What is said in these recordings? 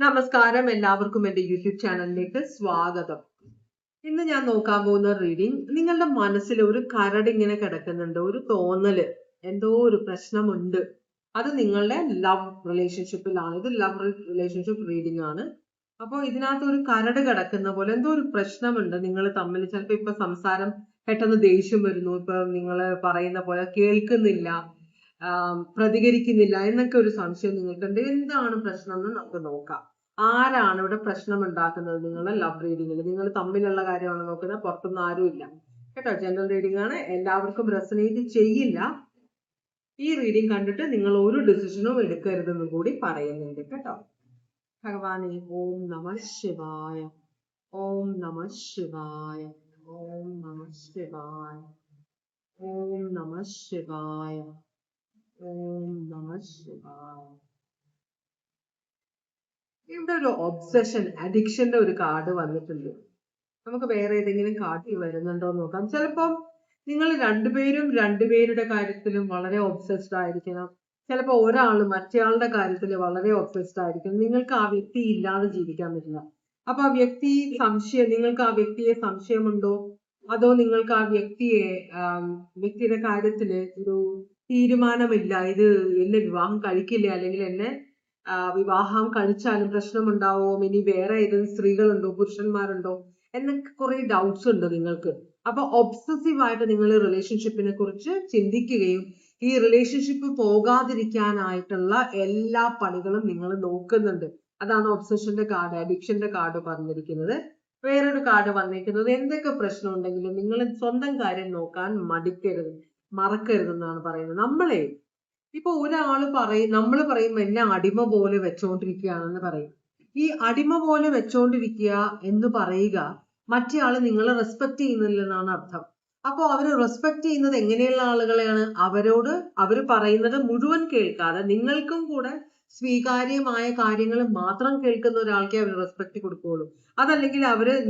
നമസ്കാരം, എല്ലാവർക്കും എൻ്റെ യൂട്യൂബ് ചാനലിലേക്ക് സ്വാഗതം. ഇന്ന് ഞാൻ നോക്കാൻ പോകുന്ന റീഡിംഗ്, നിങ്ങളുടെ മനസ്സിൽ ഒരു കരട് ഇങ്ങനെ കിടക്കുന്നുണ്ട്, ഒരു തോന്നല്, എന്തോ ഒരു പ്രശ്നമുണ്ട്. അത് നിങ്ങളുടെ ലവ് റിലേഷൻഷിപ്പിലാണ്. ഇത് ലവ് റിലേഷൻഷിപ്പ് റീഡിംഗ് ആണ്. അപ്പോൾ ഇതിനകത്ത് ഒരു കരട് കിടക്കുന്ന പോലെ എന്തോ ഒരു പ്രശ്നമുണ്ട് നിങ്ങൾ തമ്മിൽ. ചിലപ്പോൾ ഇപ്പൊ സംസാരം പെട്ടെന്ന് ദേഷ്യം വരുന്നു, ഇപ്പൊ നിങ്ങൾ പറയുന്ന പോലെ കേൾക്കുന്നില്ല, പ്രതികരിക്കുന്നില്ല എന്നൊക്കെ ഒരു സംശയം നിങ്ങൾക്കുണ്ട്. എന്താണ് പ്രശ്നം എന്ന് നമുക്ക് നോക്കാം. ആരാണ് ഇവിടെ പ്രശ്നം ഉണ്ടാക്കുന്നത്? നിങ്ങളുടെ ലവ് റീഡിങ്ങിൽ നിങ്ങൾ തമ്മിലുള്ള കാര്യമാണ് നോക്കുന്നത്, പുറത്തൊന്നും ആരുമില്ല കേട്ടോ. ജനറൽ റീഡിംഗ് ആണ്, എല്ലാവർക്കും റെസനേറ്റ് ചെയ്യില്ല. ഈ റീഡിംഗ് കണ്ടിട്ട് നിങ്ങൾ ഒരു ഡിസിഷനും എടുക്കരുതെന്ന് കൂടി പറയുന്നുണ്ട് കേട്ടോ. ഭഗവാനെ, ഓം നമ ശിവായ, ഓം നമ ശിവായ, ഓം നമ ശിവായ, ഓം നമ ശിവായ, ഓം നമ ശിവായ. ഇവിടെ ഒരു ഒബ്സഷൻ, അഡിക്ഷന്റെ ഒരു കാർഡ് വന്നിട്ടുണ്ട്. നമുക്ക് വേറെ ഏതെങ്കിലും കാർഡ് വരുന്നുണ്ടോ എന്ന് നോക്കാം. ചിലപ്പം നിങ്ങൾ രണ്ടുപേരുടെ കാര്യത്തിലും വളരെ ഒബ്സസ്ഡ് ആയിരിക്കണം. ചിലപ്പോൾ ഒരാൾ മറ്റേയാളുടെ കാര്യത്തിൽ വളരെ ഒബ്സസ്ഡ് ആയിരിക്കും. നിങ്ങൾക്ക് ആ വ്യക്തി ഇല്ലാതെ ജീവിക്കാൻ പറ്റില്ല. അപ്പൊ ആ നിങ്ങൾക്ക് ആ വ്യക്തിയെ സംശയമുണ്ടോ? അതോ നിങ്ങൾക്ക് ആ വ്യക്തിയുടെ കാര്യത്തില് ഒരു തീരുമാനമില്ല, ഇത് എന്നെ വിവാഹം കഴിക്കില്ല, അല്ലെങ്കിൽ എന്നെ വിവാഹം കഴിച്ചാലും പ്രശ്നമുണ്ടാവോ, ഇനി വേറെ ഏതെങ്കിലും സ്ത്രീകളുണ്ടോ, പുരുഷന്മാരുണ്ടോ എന്നൊക്കെ കുറെ ഡൗട്ട്സ് ഉണ്ട് നിങ്ങൾക്ക്. അപ്പൊ ഒബ്സസീവ് ആയിട്ട് നിങ്ങൾ റിലേഷൻഷിപ്പിനെ കുറിച്ച് ചിന്തിക്കുകയും ഈ റിലേഷൻഷിപ്പ് പോകാതിരിക്കാനായിട്ടുള്ള എല്ലാ പണികളും നിങ്ങൾ നോക്കുന്നുണ്ട്. അതാണ് ഒബ്സഷന്റെ കാർഡ്, അഡിക്ഷന്റെ കാർഡ് പറഞ്ഞിരിക്കുന്നത്. വേറൊരു കാർഡ് വന്നിരിക്കുന്നത്, എന്തൊക്കെ പ്രശ്നം ഉണ്ടെങ്കിലും നിങ്ങൾ സ്വന്തം കാര്യം നോക്കാൻ മറക്കരുതെന്നാണ് പറയുന്നത്. ഇപ്പൊ നമ്മൾ പറയുമ്പോ എന്നെ അടിമ പോലെ വെച്ചോണ്ടിരിക്കുകയാണെന്ന് പറയും. ഈ അടിമ പോലെ വെച്ചോണ്ടിരിക്കുക എന്ന് പറയുക മറ്റേ ആള് നിങ്ങളെ റെസ്പെക്ട് ചെയ്യുന്നില്ലെന്നാണ് അർത്ഥം. അപ്പൊ അവര് റെസ്പെക്ട് ചെയ്യുന്നത് എങ്ങനെയുള്ള ആളുകളെയാണ്? അവര് പറയുന്നത് മുഴുവൻ കേൾക്കാതെ നിങ്ങൾക്കും കൂടെ സ്വീകാര്യമായ കാര്യങ്ങൾ മാത്രം കേൾക്കുന്ന ഒരാൾക്കേ അവർ റെസ്പെക്ട് കൊടുക്കുകയുള്ളൂ. അതല്ലെങ്കിൽ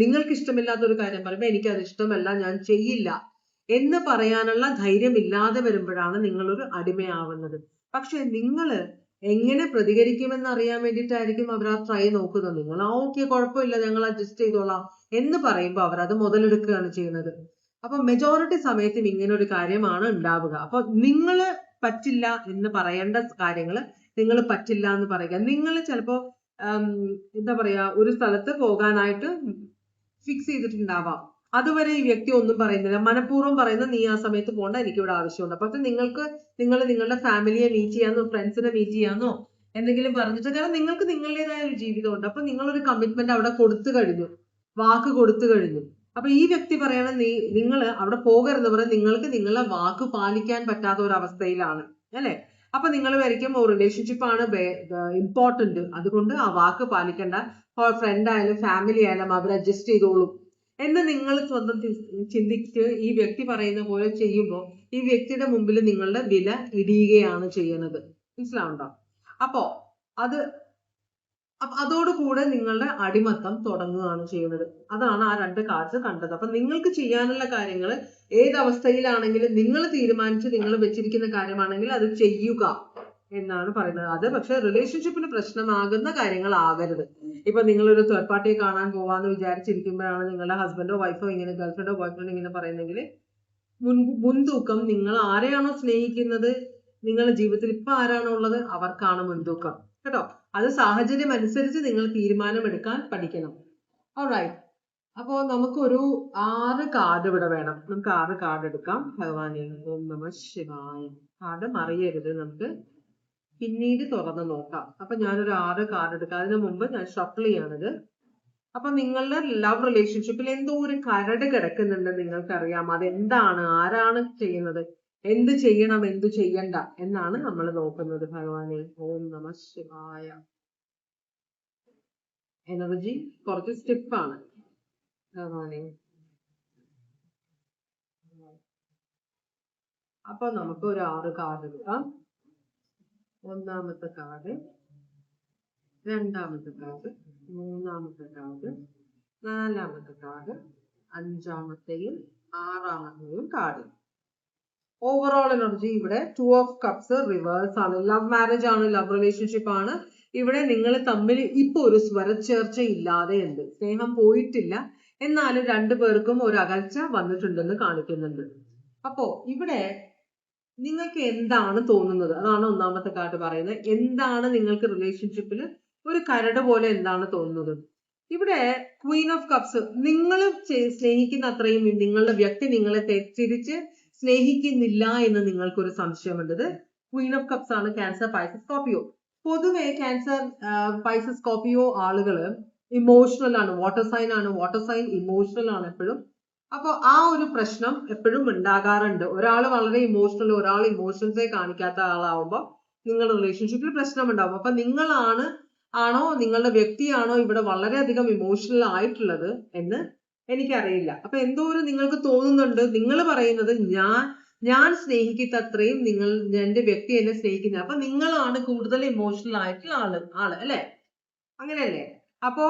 നിങ്ങൾക്ക് ഇഷ്ടമില്ലാത്ത ഒരു കാര്യം പറയുമ്പോൾ എനിക്കത് ഇഷ്ടമല്ല, ഞാൻ ചെയ്യില്ല എന്ന് പറയാനുള്ള ധൈര്യം ഇല്ലാതെ വരുമ്പോഴാണ് നിങ്ങളൊരു അടിമയാവുന്നത്. പക്ഷെ നിങ്ങൾ എങ്ങനെ പ്രതികരിക്കുമെന്ന് അറിയാൻ വേണ്ടിയിട്ടായിരിക്കും അവർ ആ ട്രൈ നോക്കുന്നത്. നിങ്ങൾ ഓക്കെ, കുഴപ്പമില്ല, ഞങ്ങൾ അഡ്ജസ്റ്റ് ചെയ്തോളാം എന്ന് പറയുമ്പോൾ അവർ അത് മുതലെടുക്കുകയാണ് ചെയ്യുന്നത്. അപ്പൊ മെജോറിറ്റി സമയത്തും ഇങ്ങനെ ഒരു കാര്യമാണ് ഉണ്ടാവുക. അപ്പൊ നിങ്ങൾ പറ്റില്ല എന്ന് പറയേണ്ട കാര്യങ്ങൾ നിങ്ങൾ പറ്റില്ല എന്ന് പറയുക. നിങ്ങൾ ചിലപ്പോ എന്താ പറയാ, ഒരു സ്ഥലത്ത് പോകാനായിട്ട് ഫിക്സ് ചെയ്തിട്ടുണ്ടാവാം. അതുവരെ ഈ വ്യക്തി ഒന്നും പറയുന്നില്ല, മനഃപൂർവ്വം പറയുന്ന നീ ആ സമയത്ത് പോകണ്ട, എനിക്കിവിടെ ആവശ്യമുണ്ട്. പക്ഷെ നിങ്ങൾ നിങ്ങളുടെ ഫാമിലിയെ മീറ്റ് ചെയ്യാന്നോ ഫ്രണ്ട്സിനെ മീറ്റ് ചെയ്യാന്നോ എന്തെങ്കിലും പറഞ്ഞിട്ട്, കാരണം നിങ്ങൾക്ക് നിങ്ങളുടേതായ ഒരു ജീവിതമുണ്ട്. അപ്പൊ നിങ്ങളൊരു കമ്മിറ്റ്മെന്റ് അവിടെ വാക്ക് കൊടുത്തു കഴിഞ്ഞു. അപ്പൊ ഈ വ്യക്തി പറയണ നിങ്ങൾ അവിടെ പോകരുത് പറയാൻ, നിങ്ങൾക്ക് നിങ്ങളെ വാക്ക് പാലിക്കാൻ പറ്റാത്ത ഒരു അവസ്ഥയിലാണ് അല്ലെ. അപ്പൊ നിങ്ങൾ വരയ്ക്കും റിലേഷൻഷിപ്പ് ആണ് ഇമ്പോർട്ടന്റ്, അതുകൊണ്ട് ആ വാക്ക് പാലിക്കണ്ട, ഫ്രണ്ട് ആയാലും ഫാമിലി ആയാലും അവർ അഡ്ജസ്റ്റ് ചെയ്തോളും എന്ന് നിങ്ങൾ സ്വന്തം ചിന്തിച്ച് ഈ വ്യക്തി പറയുന്ന പോലെ ചെയ്യുമ്പോൾ ഈ വ്യക്തിയുടെ മുമ്പിൽ നിങ്ങളുടെ വില ഇടിയുകയാണ് ചെയ്യുന്നത്. മനസ്സിലാവുണ്ടോ? അപ്പോ അതോടുകൂടെ നിങ്ങളുടെ അടിമത്തം തുടങ്ങുകയാണ് ചെയ്യുന്നത്. അതാണ് ആ രണ്ട് കാർഡ്സ് കണ്ടത്. അപ്പൊ നിങ്ങൾക്ക് ചെയ്യാനുള്ള കാര്യങ്ങൾ ഏതവസ്ഥയിലാണെങ്കിലും നിങ്ങൾ തീരുമാനിച്ച് നിങ്ങൾ വെച്ചിരിക്കുന്ന കാര്യമാണെങ്കിൽ അത് ചെയ്യുക എന്നാണ് പറയുന്നത്. അത് പക്ഷെ റിലേഷൻഷിപ്പിന് പ്രശ്നമാകുന്ന കാര്യങ്ങളാകരുത്. ഇപ്പൊ നിങ്ങളൊരു തേർഡ് പാർട്ടിയെ കാണാൻ പോവാന്ന് വിചാരിച്ചിരിക്കുമ്പോഴാണ് നിങ്ങളുടെ ഹസ്ബൻഡോ വൈഫോ ഇങ്ങനെ, ഗേൾഫ്രണ്ടോ ബോയ്ഫ്രണ്ടോ ഇങ്ങനെ പറയുന്നെങ്കിൽ മുൻതൂക്കം നിങ്ങൾ ആരെയാണോ സ്നേഹിക്കുന്നത്, നിങ്ങളുടെ ജീവിതത്തിൽ ഇപ്പൊ ആരാണോ ഉള്ളത് അവർക്കാണ് മുൻതൂക്കം കേട്ടോ. അത് സാഹചര്യം അനുസരിച്ച് നിങ്ങൾ തീരുമാനമെടുക്കാൻ പഠിക്കണം. ഓൾറൈറ്റ്. അപ്പോ നമുക്കൊരു 6 കാർഡ് ഇവിടെ വേണം. നമുക്ക് 6 കാർഡ് എടുക്കാം. ഭഗവാനെ, ഓം നമ ശിവായ. കാർഡ് മറിയരുത്, നമുക്ക് പിന്നീട് തുറന്ന് നോക്കാം. അപ്പൊ ഞാനൊരു 6 കാർഡ് എടുക്കാം. അതിനു മുമ്പ് ഞാൻ ഷഫിൾ ചെയ്യാണിത്. അപ്പൊ നിങ്ങളുടെ ലവ് റിലേഷൻഷിപ്പിൽ എന്തോ ഒരു കരട് കിടക്കുന്നുണ്ട്, നിങ്ങൾക്കറിയാം അതെന്താണ്, ആരാണ് ചെയ്യുന്നത്, എന്ത് ചെയ്യണം എന്ത് ചെയ്യണ്ട എന്നാണ് നമ്മൾ നോക്കുന്നത്. ഭഗവാനെ, ഓം നമ ശിവായ. എനർജി കുറച്ച് സ്റ്റിഫാണ് ഭഗവാനെ. അപ്പൊ നമുക്ക് ഒരു 6 കാർഡ് എടുക്കാം. ഒന്നാമത്തെ കാർഡ്, രണ്ടാമത്തെ കാർഡ്, മൂന്നാമത്തെ കാർഡ്, നാലാമത്തെ കാർഡ്, അഞ്ചാമത്തെയും 6ാമത്തെയും കാർഡ്. ഓവറോൾ എനർജി ഇവിടെ 2 ഓഫ് കപ്സ് റിവേഴ്സ് ആണ്. ലവ് മാരേജ് ആണ്, ലവ് റിലേഷൻഷിപ്പ് ആണ്. ഇവിടെ നിങ്ങൾ തമ്മിൽ ഇപ്പൊ ഒരു സ്വരച്ചേർച്ച ഇല്ലാതെ ഉണ്ട്. സ്നേഹം പോയിട്ടില്ല, എന്നാലും രണ്ടുപേർക്കും ഒരു അകൽച്ച വന്നിട്ടുണ്ടെന്ന് കാണിക്കുന്നുണ്ട്. അപ്പോ ഇവിടെ നിങ്ങൾക്ക് എന്താണ് തോന്നുന്നത്? അതാണ് ഒന്നാമത്തെ കാർഡ് പറയുന്നത്. എന്താണ് നിങ്ങൾക്ക് റിലേഷൻഷിപ്പിൽ ഒരു കരട് പോലെ എന്താണ് തോന്നുന്നത്? ഇവിടെ ക്വീൻ ഓഫ് കപ്സ്, നിങ്ങൾ സ്നേഹിക്കുന്ന അത്രയും നിങ്ങളുടെ വ്യക്തി നിങ്ങളെ തിരിച്ച് സ്നേഹിക്കുന്നില്ല എന്ന് നിങ്ങൾക്കൊരു സംശയമുണ്ട്. ക്വീൻ ഓഫ് കപ്സ് ആണ് ക്യാൻസർ, പൈസസ്, സ്കോർപിയോ. പൊതുവെ ക്യാൻസർ, പൈസസ്, സ്കോർപിയോ ആളുകള് ഇമോഷണൽ ആണ്. വാട്ടർ സൈൻ ആണ്. വാട്ടർ സൈൻ ഇമോഷണൽ ആണ് എപ്പോഴും. അപ്പൊ ആ ഒരു പ്രശ്നം എപ്പോഴും ഉണ്ടാകാറുണ്ട്. ഒരാൾ വളരെ ഇമോഷണൽ, ഒരാൾ ഇമോഷൻസെ കാണിക്കാത്ത ആളാവുമ്പോൾ നിങ്ങളുടെ റിലേഷൻഷിപ്പിൽ പ്രശ്നം ഉണ്ടാവും. അപ്പൊ ആണോ നിങ്ങളുടെ വ്യക്തിയാണോ ഇവിടെ വളരെയധികം ഇമോഷണൽ ആയിട്ടുള്ളത് എന്ന് എനിക്കറിയില്ല. അപ്പൊ എന്തോ ഒരു നിങ്ങൾക്ക് തോന്നുന്നുണ്ട്. നിങ്ങൾ പറയുന്നത് ഞാൻ സ്നേഹിക്കുന്ന അത്രയും എന്റെ വ്യക്തി എന്നെ സ്നേഹിക്കുന്നത്. അപ്പൊ നിങ്ങളാണ് കൂടുതൽ ഇമോഷണൽ ആയിട്ടുള്ള ആള് അല്ലെ? അങ്ങനെയല്ലേ? അപ്പൊ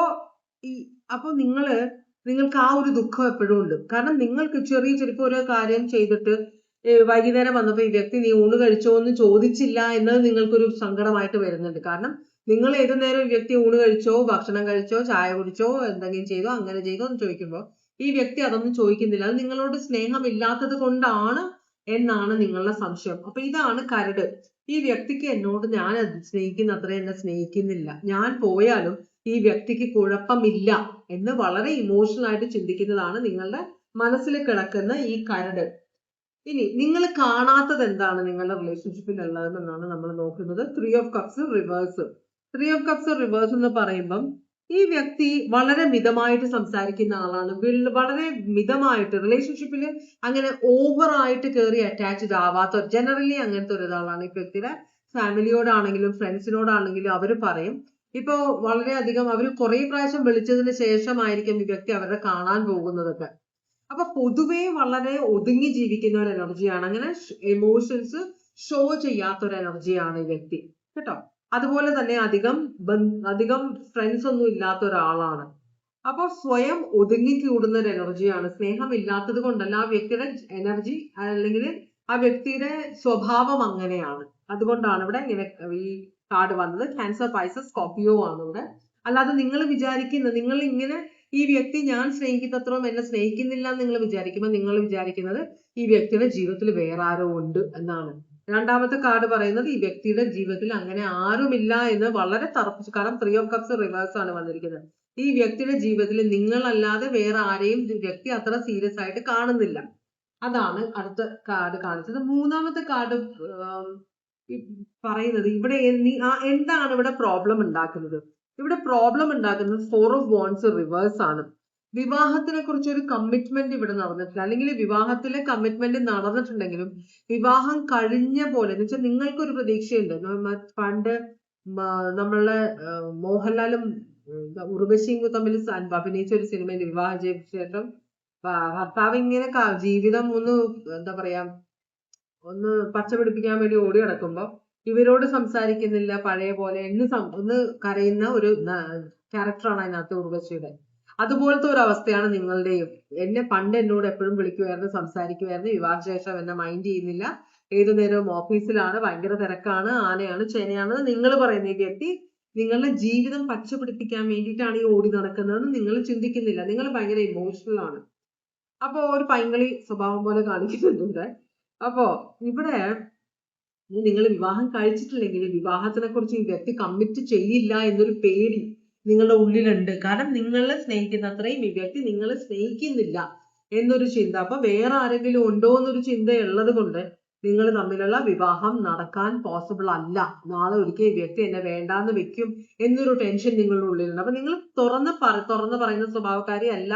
നിങ്ങൾക്ക് ആ ഒരു ദുഃഖം എപ്പോഴും ഉണ്ട്. കാരണം നിങ്ങൾക്ക് ചെറിയപ്പോ ഒരു കാര്യം ചെയ്തിട്ട് വൈകുന്നേരം വന്നപ്പോ ഈ വ്യക്തി നീ ഊണ് കഴിച്ചോ എന്ന് ചോദിച്ചില്ല എന്നത് നിങ്ങൾക്കൊരു സങ്കടമായിട്ട് വരുന്നുണ്ട്. കാരണം നിങ്ങൾ ഏതു നേരം ഈ വ്യക്തി ഊണ് കഴിച്ചോ, ഭക്ഷണം കഴിച്ചോ, ചായ കുടിച്ചോ, എന്തെങ്കിലും ചെയ്തോ, അങ്ങനെ ചെയ്തോ എന്ന് ചോദിക്കുമ്പോൾ ഈ വ്യക്തി അതൊന്നും ചോദിക്കുന്നില്ല. അത് നിങ്ങളോട് സ്നേഹം ഇല്ലാത്തത് കൊണ്ടാണ് എന്നാണ് നിങ്ങളുടെ സംശയം. അപ്പൊ ഇതാണ് കരട്. ഈ വ്യക്തിക്ക് എന്നോട് ഞാൻ സ്നേഹിക്കുന്ന അത്രയും എന്നെ സ്നേഹിക്കുന്നില്ല, ഞാൻ പോയാലും ഈ വ്യക്തിക്ക് കുഴപ്പമില്ല എന്ന് വളരെ ഇമോഷണൽ ആയിട്ട് ചിന്തിക്കുന്നതാണ് നിങ്ങളുടെ മനസ്സിൽ കിടക്കുന്ന ഈ കരട്. ഇനി നിങ്ങൾ കാണാത്തത് എന്താണ് നിങ്ങളുടെ റിലേഷൻഷിപ്പിൽ ഉള്ളതെന്നാണ് നമ്മൾ നോക്കുന്നത്. 3 of cups reverse. 3 of cups reverse എന്ന് പറയുമ്പം ഈ വ്യക്തി വളരെ മിതമായിട്ട് സംസാരിക്കുന്ന ആളാണ്. വളരെ മിതമായിട്ട് റിലേഷൻഷിപ്പിൽ അങ്ങനെ ഓവറായിട്ട് കയറി അറ്റാച്ച്ഡ് ആവാത്ത, ജനറലി അങ്ങനത്തെ ഒരാളാണ്. ഈ വ്യക്തിയുടെ ഫാമിലിയോടാണെങ്കിലും ഫ്രണ്ട്സിനോടാണെങ്കിലും അവർ പറയും. ഇപ്പൊ വളരെയധികം അവർ കുറെ പ്രാവശ്യം വിളിച്ചതിന് ശേഷമായിരിക്കും ഈ വ്യക്തി അവരെ കാണാൻ പോകുന്നതൊക്കെ. അപ്പൊ പൊതുവെ വളരെ ഒതുങ്ങി ജീവിക്കുന്ന ഒരു എനർജിയാണ്. അങ്ങനെ എമോഷൻസ് ഷോ ചെയ്യാത്ത ഒരു എനർജിയാണ് ഈ വ്യക്തി കേട്ടോ. അതുപോലെ തന്നെ അധികം ഫ്രണ്ട്സ് ഒന്നും ഇല്ലാത്ത ഒരാളാണ്. അപ്പൊ സ്വയം ഒതുങ്ങി കൂടുന്ന ഒരു എനർജിയാണ്. സ്നേഹം ഇല്ലാത്തത് കൊണ്ടല്ല, ആ വ്യക്തിയുടെ എനർജി അല്ലെങ്കിൽ ആ വ്യക്തിയുടെ സ്വഭാവം അങ്ങനെയാണ്. അതുകൊണ്ടാണ് ഇവിടെ ഇങ്ങനെ ഈ കാർഡ് വന്നത്. ക്യാൻസർ, പൈസസ്, സ്കോർപിയോ ആണ് ഇവിടെ. അല്ലാതെ നിങ്ങൾ ഇങ്ങനെ ഈ വ്യക്തി ഞാൻ സ്നേഹിക്കുന്നത്രയും എന്നെ സ്നേഹിക്കുന്നില്ല എന്ന് നിങ്ങൾ വിചാരിക്കുമ്പോൾ നിങ്ങൾ വിചാരിക്കുന്നത് ഈ വ്യക്തിയുടെ ജീവിതത്തിൽ വേറെ ആരോ ഉണ്ട് എന്നാണ്. രണ്ടാമത്തെ കാർഡ് പറയുന്നത് ഈ വ്യക്തിയുടെ ജീവിതത്തിൽ അങ്ങനെ ആരുമില്ല എന്ന് വളരെ തറപ്പിച്ചു. കാരണം 3 ഓഫ് കപ്സ് റിവേഴ്സ് ആണ് വന്നിരിക്കുന്നത്. ഈ വ്യക്തിയുടെ ജീവിതത്തിൽ നിങ്ങളല്ലാതെ വേറെ ആരെയും വ്യക്തി അത്ര സീരിയസ് ആയിട്ട് കാണുന്നില്ല. അതാണ് അടുത്ത കാർഡ് കാണിച്ചത്. മൂന്നാമത്തെ കാർഡ് പറയുന്നത് ഇവിടെ എന്താണ് ഇവിടെ പ്രോബ്ലം ഉണ്ടാക്കുന്നത്? ഇവിടെ പ്രോബ്ലം ഉണ്ടാക്കുന്നത് 4 ഓഫ് വാൻഡ്സ് റിവേഴ്സ് ആണ്. വിവാഹത്തിനെ കുറിച്ച് ഒരു കമ്മിറ്റ്മെന്റ് ഇവിടെ നടന്നിട്ടില്ല. അല്ലെങ്കിൽ വിവാഹത്തിലെ കമ്മിറ്റ്മെന്റ് നടന്നിട്ടുണ്ടെങ്കിലും വിവാഹം കഴിഞ്ഞ പോലെ എന്ന് വെച്ചാൽ നിങ്ങൾക്കൊരു പ്രതീക്ഷയുണ്ട്. പണ്ട് നമ്മളെ മോഹൻലാലും ഉർവശിയും തമ്മിൽ അഭിനയിച്ച ഒരു സിനിമയിൽ വിവാഹം ചെയ്ത ശേഷം ഭർത്താവ് ഇങ്ങനെ ജീവിതം എന്താ പറയാ ഒന്ന് പച്ച പിടിപ്പിക്കാൻ വേണ്ടി ഓടി നടക്കുമ്പോ ഇവരോട് സംസാരിക്കുന്നില്ല പഴയ പോലെ ഒന്ന് കരയുന്ന ഒരു ക്യാരക്ടറാണ് അതിനകത്ത് ഉർവശിയുടെ. അതുപോലത്തെ ഒരു അവസ്ഥയാണ് നിങ്ങളുടെയും. പണ്ട് എന്നോട് എപ്പോഴും വിളിക്കുമായിരുന്നു, സംസാരിക്കുമായിരുന്നു. വിവാഹശേഷം എന്നെ മൈൻഡ് ചെയ്യുന്നില്ല, ഏതു നേരവും ഓഫീസിലാണ്, ഭയങ്കര തിരക്കാണ്, ആനയാണ് ചേനയാണ് നിങ്ങൾ പറയുന്ന ഈ വ്യക്തി നിങ്ങളുടെ ജീവിതം പച്ച പിടിപ്പിക്കാൻ വേണ്ടിയിട്ടാണ് ഈ ഓടി നടക്കുന്നതെന്ന് നിങ്ങൾ ചിന്തിക്കുന്നില്ല. നിങ്ങൾ ഭയങ്കര ഇമോഷണൽ ആണ്. അപ്പൊ ഒരു പൈങ്കളി സ്വഭാവം പോലെ കാണിക്കുന്നുണ്ട്. അപ്പോ ഇവിടെ നിങ്ങൾ വിവാഹം കഴിച്ചിട്ടില്ലെങ്കിൽ വിവാഹത്തിനെ കുറിച്ച് ഈ വ്യക്തി കമ്മിറ്റ് ചെയ്യില്ല എന്നൊരു പേടി നിങ്ങളുടെ ഉള്ളിലുണ്ട്. കാരണം നിങ്ങളെ സ്നേഹിക്കുന്ന അത്രയും ഈ വ്യക്തി നിങ്ങളെ സ്നേഹിക്കുന്നില്ല എന്നൊരു ചിന്ത. അപ്പൊ വേറെ ആരെങ്കിലും ഉണ്ടോ എന്നൊരു ചിന്ത ഉള്ളത് കൊണ്ട് നിങ്ങൾ തമ്മിലുള്ള വിവാഹം നടക്കാൻ പോസിബിൾ അല്ല. നാളെ ഒരിക്കൽ ഈ വ്യക്തി എന്നെ വേണ്ടാന്ന് വെക്കും എന്നൊരു ടെൻഷൻ നിങ്ങളുടെ ഉള്ളിലുണ്ട്. അപ്പൊ നിങ്ങൾ തുറന്ന് പറയുന്ന സ്വഭാവക്കാരനല്ല.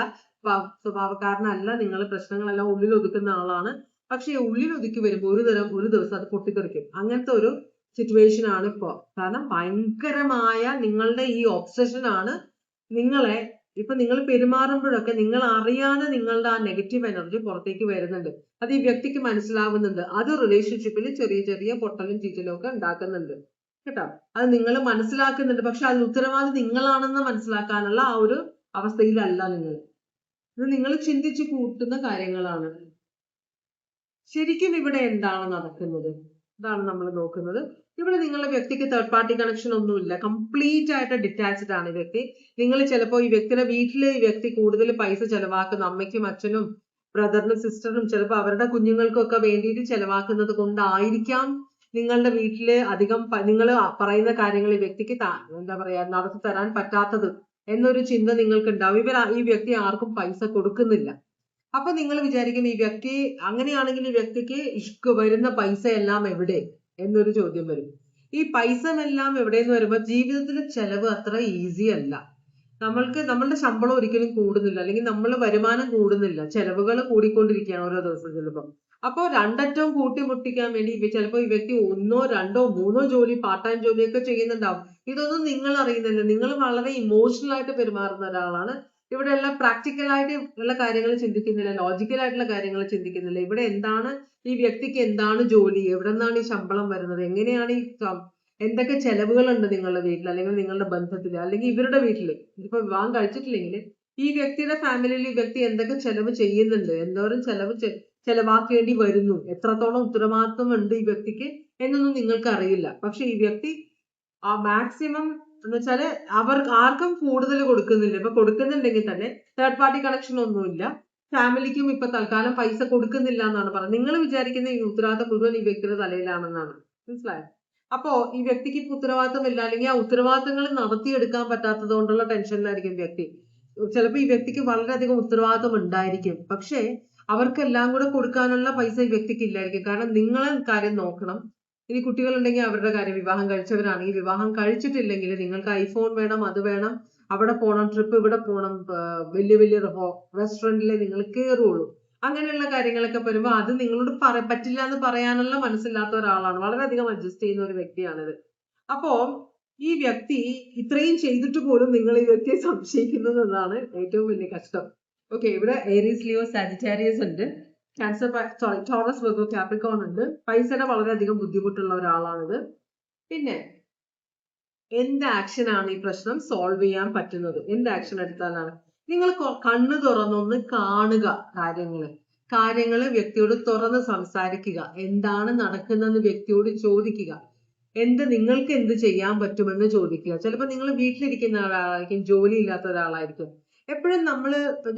നിങ്ങൾ പ്രശ്നങ്ങളെല്ലാം ഉള്ളിൽ ഒതുക്കുന്ന ആളാണ്. പക്ഷെ ഉള്ളിൽ ഒതുക്കി വരുമ്പോൾ ഒരു ദിവസം അത് പൊട്ടിത്തെറിക്കും. അങ്ങനത്തെ ഒരു സിറ്റുവേഷൻ ആണ് ഇപ്പോ. കാരണം ഭയങ്കരമായ നിങ്ങളുടെ ഈ ഒബ്സഷൻ ആണ് ഇപ്പൊ നിങ്ങൾ പെരുമാറുമ്പോഴൊക്കെ നിങ്ങൾ അറിയാതെ നിങ്ങളുടെ ആ നെഗറ്റീവ് എനർജി പുറത്തേക്ക് വരുന്നുണ്ട്. അത് ഈ വ്യക്തിക്ക് മനസ്സിലാവുന്നുണ്ട്. അത് റിലേഷൻഷിപ്പിൽ ചെറിയ ചെറിയ പൊട്ടലും ചീറ്റലും ഒക്കെ ഉണ്ടാക്കുന്നുണ്ട് കേട്ടോ. അത് നിങ്ങൾ മനസ്സിലാക്കുന്നുണ്ട്. പക്ഷെ അതിന് ഉത്തരവാദി നിങ്ങളാണെന്ന് മനസ്സിലാക്കാനുള്ള ആ ഒരു അവസ്ഥയിലല്ല നിങ്ങൾ. ഇത് നിങ്ങൾ ചിന്തിച്ച് കൂട്ടുന്ന കാര്യങ്ങളാണ്. ശരിക്കും ഇവിടെ എന്താണ് നടക്കുന്നത്? ഇതാണ് നമ്മൾ നോക്കുന്നത്. ഇവിടെ നിങ്ങളുടെ വ്യക്തിക്ക് തേർഡ് പാർട്ടി കണക്ഷൻ ഒന്നുമില്ല, കംപ്ലീറ്റ് ആയിട്ട് ഡിറ്റാച്ച്ഡ് ആണ് ഈ വ്യക്തി. നിങ്ങൾ ചിലപ്പോൾ ഈ വ്യക്തിയുടെ വീട്ടിൽ ഈ വ്യക്തി കൂടുതൽ പൈസ ചെലവാക്കുന്ന അമ്മയ്ക്കും അച്ഛനും ബ്രദറിനും സിസ്റ്ററിനും ചിലപ്പോൾ അവരുടെ കുഞ്ഞുങ്ങൾക്കും ഒക്കെ വേണ്ടിയിട്ട് ചെലവാക്കുന്നത് കൊണ്ടായിരിക്കാം നിങ്ങളുടെ വീട്ടില് അധികം നിങ്ങൾ പറയുന്ന കാര്യങ്ങൾ ഈ വ്യക്തിക്ക് എന്താ പറയാ നടത്തി തരാൻ പറ്റാത്തത് എന്നൊരു ചിന്ത നിങ്ങൾക്ക് ഉണ്ടാവും. ഈ വ്യക്തി ആർക്കും പൈസ കൊടുക്കുന്നില്ല. അപ്പൊ നിങ്ങൾ വിചാരിക്കുന്ന ഈ വ്യക്തി അങ്ങനെയാണെങ്കിൽ ഈ വ്യക്തിക്ക് വരുന്ന പൈസ എല്ലാം എവിടെ എന്നൊരു ചോദ്യം വരും. ഈ പൈസ എല്ലാം എവിടെയെന്ന് വരുമ്പോൾ ജീവിതത്തിലെ ചെലവ് അത്ര ഈസി അല്ല. നമ്മളുടെ ശമ്പളം ഒരിക്കലും കൂടുന്നില്ല, അല്ലെങ്കിൽ നമ്മൾ വരുമാനം കൂടുന്നില്ല, ചെലവുകൾ കൂടിക്കൊണ്ടിരിക്കുകയാണ് ഓരോ ദിവസം ചിലപ്പം. അപ്പോൾ രണ്ടറ്റവും കൂട്ടിമുട്ടിക്കാൻ വേണ്ടി ചിലപ്പോൾ ഈ വ്യക്തി 1, 2, 3 ജോലി പാർട്ട് ടൈം ജോലിയൊക്കെ ചെയ്യുന്നുണ്ടാവും. ഇതൊന്നും നിങ്ങൾ അറിയുന്നില്ല. നിങ്ങൾ വളരെ ഇമോഷണൽ ആയിട്ട് പെരുമാറുന്ന ഒരാളാണ്. ഇവിടെ എല്ലാം പ്രാക്ടിക്കൽ ആയിട്ട് ഉള്ള കാര്യങ്ങൾ ചിന്തിക്കുന്നില്ല, ലോജിക്കൽ ആയിട്ടുള്ള കാര്യങ്ങൾ ചിന്തിക്കുന്നില്ല. ഇവിടെ എന്താണ് ഈ വ്യക്തിക്ക് എന്താണ് ജോലി, എവിടെ നിന്നാണ് ഈ ശമ്പളം വരുന്നത്, എങ്ങനെയാണ് എന്തൊക്കെ ചെലവുകളുണ്ട് നിങ്ങളുടെ വീട്ടിൽ, അല്ലെങ്കിൽ നിങ്ങളുടെ ബന്ധത്തിൽ, അല്ലെങ്കിൽ ഇവരുടെ വീട്ടിൽ. ഇതിപ്പോ വിവാഹം കഴിച്ചിട്ടില്ലെങ്കിൽ ഈ വ്യക്തിയുടെ ഫാമിലിയിൽ ഈ വ്യക്തി എന്തൊക്കെ ചെലവ് ചെയ്യുന്നുണ്ട്, എന്തോരം ചെലവാക്കേണ്ടി വരുന്നു, എത്രത്തോളം ഉത്തരവാദിത്വം ഉണ്ട് ഈ വ്യക്തിക്ക് എന്നൊന്നും നിങ്ങൾക്ക് അറിയില്ല. പക്ഷെ ഈ വ്യക്തി ആ മാക്സിമം എന്ന് വെച്ചാല് ആർക്കും കൂടുതൽ കൊടുക്കുന്നില്ല. ഇപ്പൊ കൊടുക്കുന്നുണ്ടെങ്കിൽ തന്നെ തേർഡ് പാർട്ടി കണക്ഷൻ ഒന്നുമില്ല, ഫാമിലിക്കും ഇപ്പൊ തൽക്കാലം പൈസ കൊടുക്കുന്നില്ല എന്നാണ് പറയുന്നത്. നിങ്ങൾ വിചാരിക്കുന്ന ഈ ഉത്തരവാദിത്തം മുഴുവൻ ഈ വ്യക്തിയുടെ തലയിലാണെന്നാണ്. മനസ്സിലായോ? അപ്പോ ഈ വ്യക്തിക്ക് ഇപ്പൊ ഉത്തരവാദിത്തമില്ല, അല്ലെങ്കിൽ ആ ഉത്തരവാദിത്തങ്ങൾ നടത്തിയെടുക്കാൻ പറ്റാത്തത് കൊണ്ടുള്ള ടെൻഷനിലായിരിക്കും വ്യക്തി. ചിലപ്പോൾ ഈ വ്യക്തിക്ക് വളരെയധികം ഉത്തരവാദിത്തം ഉണ്ടായിരിക്കും, പക്ഷേ അവർക്കെല്ലാം കൂടെ കൊടുക്കാനുള്ള പൈസ ഈ വ്യക്തിക്ക് ഇല്ലായിരിക്കും. കാരണം നിങ്ങളെ കാര്യം നോക്കണം. ഇനി കുട്ടികളുണ്ടെങ്കിൽ അവരുടെ കാര്യം, വിവാഹം കഴിച്ചവരാണെങ്കിൽ, വിവാഹം കഴിച്ചിട്ടില്ലെങ്കിൽ നിങ്ങൾക്ക് ഐഫോൺ വേണം, അത് വേണം, അവിടെ പോകണം, ട്രിപ്പ് ഇവിടെ പോകണം, വലിയ വലിയ റെസ്റ്റോറൻറ്റിലെ നിങ്ങൾ കയറുള്ളൂ, അങ്ങനെയുള്ള കാര്യങ്ങളൊക്കെ വരുമ്പോൾ അത് നിങ്ങളോട് പറ്റില്ല എന്ന് പറയാനുള്ള മനസ്സില്ലാത്ത ഒരാളാണ്. വളരെയധികം അഡ്ജസ്റ്റ് ചെയ്യുന്ന ഒരു വ്യക്തിയാണിത്. അപ്പോ ഈ വ്യക്തി ഇത്രയും ചെയ്തിട്ട് പോലും നിങ്ങൾ ഈ വ്യക്തിയെ സംശയിക്കുന്നത് എന്നാണ് ഏറ്റവും വലിയ കഷ്ടം. ഓക്കെ, ഇവിടെ ഏരീസ്, ലിയോ, സാജിറ്റേറിയസ് ഉണ്ട്, ക്യാൻസർ, ടോറസ്, വെർഗോ, കാപ്രിക്കോൺ ഉണ്ട്. പൈസയുടെ വളരെയധികം ബുദ്ധിമുട്ടുള്ള ഒരാളാണിത്. പിന്നെ എന്ത് ആക്ഷൻ ആണ് ഈ പ്രശ്നം സോൾവ് ചെയ്യാൻ പറ്റുന്നത്, എന്ത് ആക്ഷൻ എടുത്താലാണ്? നിങ്ങൾ കണ്ണ് തുറന്നൊന്ന് കാണുക, കാര്യങ്ങള് വ്യക്തിയോട് തുറന്ന് സംസാരിക്കുക, എന്താണ് നടക്കുന്നതെന്ന് വ്യക്തിയോട് ചോദിക്കുക, നിങ്ങൾക്ക് എന്ത് ചെയ്യാൻ പറ്റുമെന്ന് ചോദിക്കുക. ചിലപ്പോൾ നിങ്ങൾ വീട്ടിലിരിക്കുന്ന ഒരാളായിരിക്കും, ജോലി ഇല്ലാത്ത ഒരാളായിരിക്കും. എപ്പോഴും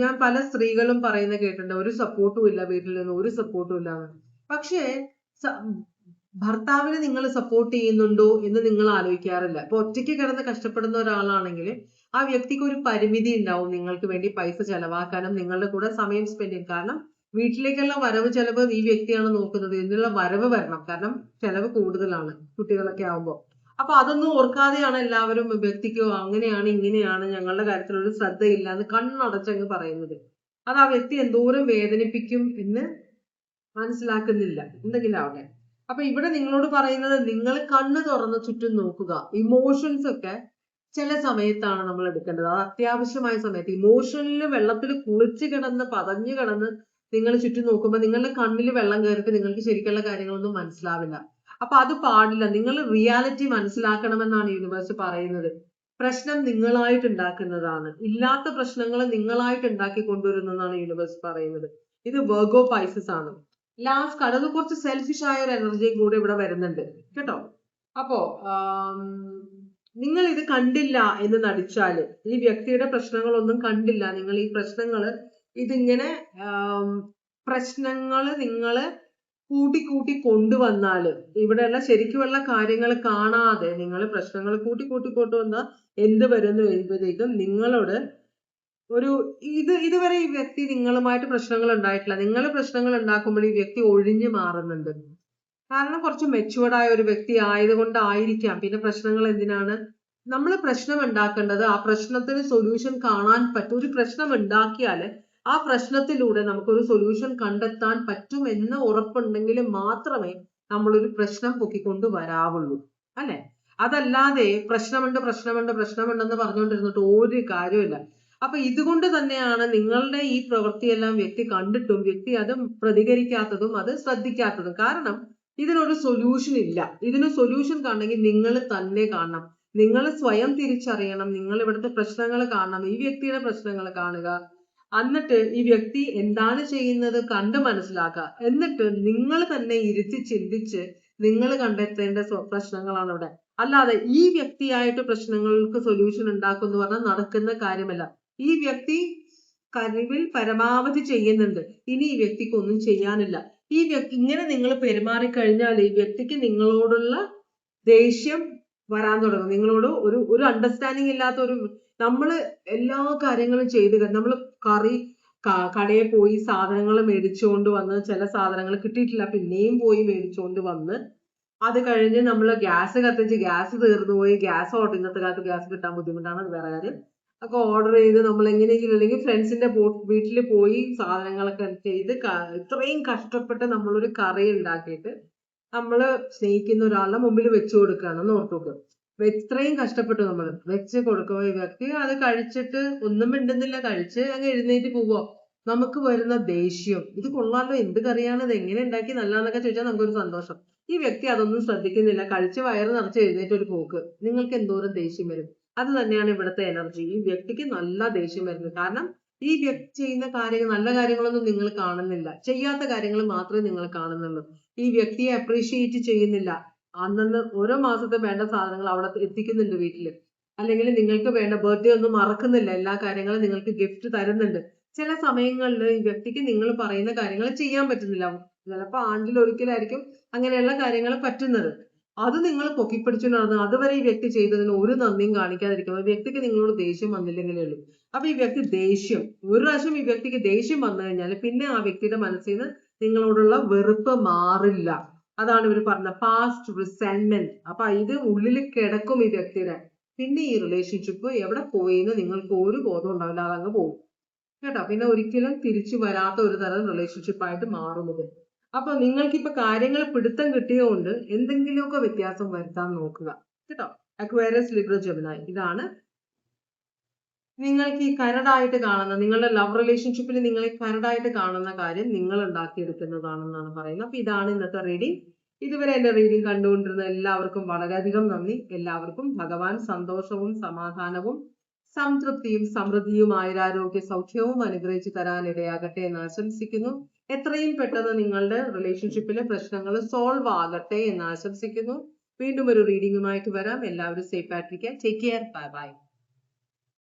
ഞാൻ പല സ്ത്രീകളും പറയുന്ന കേട്ടിട്ടുണ്ട്, ഒരു സപ്പോർട്ടും ഇല്ല, വീട്ടിൽ നിന്ന് ഒരു സപ്പോർട്ടും ഇല്ല. പക്ഷേ ഭർത്താവിനെ നിങ്ങൾ സപ്പോർട്ട് ചെയ്യുന്നുണ്ടോ എന്ന് നിങ്ങൾ ആലോചിക്കാറില്ല. ഇപ്പൊ ഒറ്റയ്ക്ക് കിടന്ന് കഷ്ടപ്പെടുന്ന ഒരാളാണെങ്കിൽ ആ വ്യക്തിക്ക് ഒരു പരിമിതി ഉണ്ടാവും നിങ്ങൾക്ക് വേണ്ടി പൈസ ചെലവാക്കാനും നിങ്ങളുടെ കൂടെ സമയം സ്പെൻഡ് ചെയ്യും. കാരണം വീട്ടിലേക്കുള്ള വരവ് ചെലവ് ഈ വ്യക്തിയാണ് നോക്കുന്നത്, ഇതിനുള്ള വരവ് വരണം, കാരണം ചെലവ് കൂടുതലാണ് കുട്ടികളൊക്കെ ആവുമ്പോൾ. അപ്പൊ അതൊന്നും ഓർക്കാതെയാണ് എല്ലാവരും വ്യക്തിക്കോ അങ്ങനെയാണ് ഇങ്ങനെയാണ് ഞങ്ങളുടെ കാര്യത്തിലൊരു ശ്രദ്ധയില്ല എന്ന് കണ്ണടച്ചങ്ങ് പറയുന്നത്. അത് ആ വ്യക്തി എന്തോരം വേദനിപ്പിക്കും എന്ന് മനസ്സിലാക്കുന്നില്ല, എന്തെങ്കിലും ആവട്ടെ. അപ്പൊ ഇവിടെ നിങ്ങളോട് പറയുന്നത്, നിങ്ങൾ കണ്ണ് തുറന്ന് ചുറ്റും നോക്കുക. ഇമോഷൻസ് ഒക്കെ ചില സമയത്താണ് നമ്മൾ എടുക്കേണ്ടത്, അത് അത്യാവശ്യമായ സമയത്ത്. ഇമോഷനിൽ വെള്ളത്തിൽ കുളിച്ച് കിടന്ന് പതഞ്ഞു കിടന്ന് നിങ്ങൾ ചുറ്റും നോക്കുമ്പോൾ നിങ്ങളുടെ കണ്ണിൽ വെള്ളം കയറിയിട്ട് നിങ്ങൾക്ക് ശരിക്കുള്ള കാര്യങ്ങളൊന്നും മനസ്സിലാവില്ല. അപ്പൊ അത് പാടില്ല. നിങ്ങൾ റിയാലിറ്റി മനസ്സിലാക്കണമെന്നാണ് യൂണിവേഴ്സ് പറയുന്നത്. പ്രശ്നം നിങ്ങളായിട്ട് ഉണ്ടാക്കുന്നതാണ്, ഇല്ലാത്ത പ്രശ്നങ്ങൾ നിങ്ങളായിട്ട് ഉണ്ടാക്കി കൊണ്ടുവരുന്നതാണ് യൂണിവേഴ്സ് പറയുന്നത്. ഇത് വെർഗോ പൈസസ് ആണ്. ലാസ്റ്റ് കാർഡ്, അത് കുറച്ച് സെൽഫിഷ് ആയ ഒരു എനർജിയും കൂടെ ഇവിടെ വരുന്നുണ്ട് കേട്ടോ. അപ്പോ നിങ്ങൾ ഇത് കണ്ടില്ല എന്ന് നടിച്ചാല്, ഈ വ്യക്തിയുടെ പ്രശ്നങ്ങളൊന്നും കണ്ടില്ല, നിങ്ങൾ ഈ ഇതിങ്ങനെ പ്രശ്നങ്ങള് നിങ്ങള് കൂട്ടി കൊണ്ടുവന്നാല്, ഇവിടെയുള്ള ശരിക്കുമുള്ള കാര്യങ്ങൾ കാണാതെ നിങ്ങൾ പ്രശ്നങ്ങൾ കൂട്ടി കൊണ്ടുവന്നാൽ എന്ത് വരുന്നു എഴുതുമ്പോഴത്തേക്കും നിങ്ങളോട് ഇതുവരെ ഈ വ്യക്തി നിങ്ങളുമായിട്ട് പ്രശ്നങ്ങൾ ഉണ്ടായിട്ടില്ല. നിങ്ങൾ പ്രശ്നങ്ങൾ ഉണ്ടാക്കുമ്പോൾ ഈ വ്യക്തി ഒഴിഞ്ഞു മാറുന്നുണ്ട്. കാരണം കുറച്ച് മെച്ചുവേർഡ് ആയ ഒരു വ്യക്തി ആയതുകൊണ്ടായിരിക്കാം. പിന്നെ പ്രശ്നങ്ങൾ എന്തിനാണ്? നമ്മൾ പ്രശ്നം ഉണ്ടാക്കേണ്ടത് ആ പ്രശ്നത്തിന് സൊല്യൂഷൻ കാണാൻ പറ്റും. ഒരു പ്രശ്നം ഉണ്ടാക്കിയാല് ആ പ്രശ്നത്തിലൂടെ നമുക്കൊരു സൊല്യൂഷൻ കണ്ടെത്താൻ പറ്റും എന്ന് ഉറപ്പുണ്ടെങ്കിൽ മാത്രമേ നമ്മളൊരു പ്രശ്നം പൊക്കിക്കൊണ്ട് വരാവുള്ളൂ, അല്ലെ? അതല്ലാതെ പ്രശ്നമുണ്ടെന്ന് പറഞ്ഞുകൊണ്ടിരുന്നിട്ട് ഒരു കാര്യമില്ല. അപ്പൊ ഇതുകൊണ്ട് തന്നെയാണ് നിങ്ങളുടെ ഈ പ്രവൃത്തിയെല്ലാം വ്യക്തി കണ്ടിട്ടും വ്യക്തി അത് പ്രതികരിക്കാത്തതും അത് ശ്രദ്ധിക്കാത്തതും. കാരണം ഇതിനൊരു സൊല്യൂഷൻ ഇല്ല. ഇതിന് സൊല്യൂഷൻ കാണണമെങ്കിൽ നിങ്ങൾ തന്നെ കാണണം, നിങ്ങൾ സ്വയം തിരിച്ചറിയണം, നിങ്ങൾ ഇവിടുത്തെ പ്രശ്നങ്ങൾ കാണണം, ഈ വ്യക്തിയുടെ പ്രശ്നങ്ങൾ കാണുക, എന്നിട്ട് ഈ വ്യക്തി എന്താണ് ചെയ്യുന്നത് കണ്ട് മനസ്സിലാക്കുക, എന്നിട്ട് നിങ്ങൾ തന്നെ ഇരുത്തി ചിന്തിച്ച് നിങ്ങൾ കണ്ടെത്തേണ്ട പ്രശ്നങ്ങളാണ് ഇവിടെ. അല്ലാതെ ഈ വ്യക്തിയായിട്ട് പ്രശ്നങ്ങൾക്ക് സൊല്യൂഷൻ ഉണ്ടാക്കുമെന്ന് പറഞ്ഞാൽ നടക്കുന്ന കാര്യമല്ല. ഈ വ്യക്തി കഴിവിൽ പരമാവധി ചെയ്യുന്നുണ്ട്. ഇനി ഈ വ്യക്തിക്ക് ഒന്നും ചെയ്യാനില്ല. ഈ വ്യക്തി ഇങ്ങനെ നിങ്ങൾ പെരുമാറിക്കഴിഞ്ഞാൽ ഈ വ്യക്തിക്ക് നിങ്ങളോടുള്ള ദേഷ്യം വരാൻ തുടങ്ങും. നിങ്ങളോട് ഒരു അണ്ടർസ്റ്റാൻഡിങ് ഇല്ലാത്ത നമ്മള് എല്ലാ കാര്യങ്ങളും ചെയ്ത് നമ്മള് കടയിൽ പോയി സാധനങ്ങൾ മേടിച്ചുകൊണ്ട് വന്ന് ചില സാധനങ്ങൾ കിട്ടിയിട്ടില്ല, പിന്നെയും പോയി മേടിച്ചുകൊണ്ട് വന്ന് അത് കഴിഞ്ഞ് നമ്മൾ ഗ്യാസ് കത്തിച്ച് ഗ്യാസ് തീർന്നു പോയി. ഇന്നത്തെ കാലത്ത് ഗ്യാസ് കിട്ടാൻ ബുദ്ധിമുട്ടാണ്, അത് വേറെ കാര്യം. ഒക്കെ ഓർഡർ ചെയ്ത് നമ്മൾ എങ്ങനെയെങ്കിലും അല്ലെങ്കിൽ ഫ്രണ്ട്സിന്റെ വീട്ടിൽ പോയി സാധനങ്ങളൊക്കെ ചെയ്ത് ഇത്രയും കഷ്ടപ്പെട്ട് നമ്മളൊരു കറി ഉണ്ടാക്കിയിട്ട് നമ്മള് സ്നേഹിക്കുന്ന ഒരാളുടെ മുമ്പിൽ വെച്ചു കൊടുക്കുകയാണെന്ന് ഓർത്തുവെക്കുക. ഇത്രയും കഷ്ടപ്പെട്ടു നമ്മൾ വെച്ച് കൊടുക്കുമ്പോൾ ഈ വ്യക്തി അത് കഴിച്ചിട്ട് ഒന്നും മിണ്ടുന്നില്ല, കഴിച്ച് അങ്ങ് എഴുന്നേറ്റ് പോവോ. നമുക്ക് വരുന്ന ദേഷ്യം, ഇത് കൊള്ളാലോ, എന്ത് കറിയാണ്, ഇത് എങ്ങനെ ഉണ്ടാക്കി നല്ലതെന്നൊക്കെ ചോദിച്ചാൽ നമുക്കൊരു സന്തോഷം. ഈ വ്യക്തി അതൊന്നും ശ്രദ്ധിക്കുന്നില്ല, കഴിച്ച് വയറ് നിറച്ച് എഴുന്നേറ്റ് ഒരു പോക്ക്. നിങ്ങൾക്ക് എന്തോരം ദേഷ്യം വരും. അത് തന്നെയാണ് ഇവിടുത്തെ എനർജി. ഈ വ്യക്തിക്ക് നല്ല ദേഷ്യം വരുന്നത്. കാരണം ഈ വ്യക്തി ചെയ്യുന്ന കാര്യങ്ങൾ, നല്ല കാര്യങ്ങളൊന്നും നിങ്ങൾ കാണുന്നില്ല, ചെയ്യാത്ത കാര്യങ്ങൾ മാത്രമേ നിങ്ങൾ കാണുന്നുള്ളൂ. ഈ വ്യക്തിയെ അപ്രീഷിയേറ്റ് ചെയ്യുന്നില്ല. അന്നന്ന് ഓരോ മാസത്തെ വേണ്ട സാധനങ്ങൾ അവിടെ എത്തിക്കുന്നുണ്ട് വീട്ടില്. അല്ലെങ്കിൽ നിങ്ങൾക്ക് വേണ്ട ബർത്ത്ഡേ ഒന്നും മറക്കുന്നില്ല, എല്ലാ കാര്യങ്ങളും നിങ്ങൾക്ക് ഗിഫ്റ്റ് തരുന്നുണ്ട്. ചില സമയങ്ങളിൽ ഈ വ്യക്തിക്ക് നിങ്ങൾ പറയുന്ന കാര്യങ്ങൾ ചെയ്യാൻ പറ്റുന്നില്ല. ചിലപ്പോൾ ആണ്ടിൽ ഒരിക്കലായിരിക്കും അങ്ങനെയുള്ള കാര്യങ്ങൾ പറ്റുന്നത്. അത് നിങ്ങൾ പൊക്കിപ്പിടിച്ചു നടന്നു അതുവരെ ഈ വ്യക്തി ചെയ്തതിന് ഒരു നന്ദിയും കാണിക്കാതിരിക്കുന്നത് വ്യക്തിക്ക് നിങ്ങളോട് ദേഷ്യം വന്നില്ലെങ്കിലേ ഉള്ളൂ. അപ്പൊ ഈ വ്യക്തി ഒരു പ്രാവശ്യം ഈ വ്യക്തിക്ക് ദേഷ്യം വന്നു കഴിഞ്ഞാൽ പിന്നെ ആ വ്യക്തിയുടെ മനസ്സിൽ നിന്ന് നിങ്ങളോടുള്ള വെറുപ്പ് മാറില്ല. അതാണ് ഇവർ പറഞ്ഞ പാസ്റ്റ് റിസെന്റ്മെന്റ്. അപ്പൊ ഇത് ഉള്ളിൽ കിടക്കും ഈ വ്യക്തിയുടെ. പിന്നെ ഈ റിലേഷൻഷിപ്പ് എവിടെ പോയിന്ന് നിങ്ങൾക്ക് ഒരു ബോധം ഉണ്ടാവില്ല, അതങ്ങ് പോകും കേട്ടോ. പിന്നെ ഒരിക്കലും തിരിച്ചു വരാത്ത ഒരു തരം റിലേഷൻഷിപ്പ് ആയിട്ട് മാറുന്നത്. അപ്പൊ നിങ്ങൾക്കിപ്പോ കാര്യങ്ങൾ പിടുത്തം കിട്ടിയതുകൊണ്ട് എന്തെങ്കിലുമൊക്കെ വ്യത്യാസം വരുത്താൻ നോക്കുക കേട്ടോ. അക്വേറിയസ്, ലിബ്ര, ജെമിനി, ഇതാണ് നിങ്ങൾക്ക് ഈ കരടായിട്ട് കാണുന്ന, നിങ്ങളുടെ ലവ് റിലേഷൻഷിപ്പിൽ നിങ്ങൾ ഈ കരടായിട്ട് കാണുന്ന കാര്യം നിങ്ങൾ ഉണ്ടാക്കിയെടുക്കുന്നതാണെന്നാണ് പറയുന്നത്. അപ്പൊ ഇതാണ് ഇന്നത്തെ റീഡിംഗ്. ഇതുവരെ എന്റെ റീഡിംഗ് കണ്ടുകൊണ്ടിരുന്ന എല്ലാവർക്കും വളരെയധികം നന്ദി. എല്ലാവർക്കും ഭഗവാൻ സന്തോഷവും സമാധാനവും സംതൃപ്തിയും സമൃദ്ധിയും ആയുരാരോഗ്യ സൗഖ്യവും അനുഗ്രഹിച്ചു തരാൻ ഇടയാകട്ടെ എന്ന് ആശംസിക്കുന്നു. എത്രയും പെട്ടെന്ന് നിങ്ങളുടെ റിലേഷൻഷിപ്പിലെ പ്രശ്നങ്ങൾ സോൾവ് ആകട്ടെ എന്ന് ആശംസിക്കുന്നു. വീണ്ടും ഒരു റീഡിംഗുമായിട്ട് വരാം. എല്ലാവരും സേഫ് ആയിട്ടിരിക്കുക. Take care. Bye bye.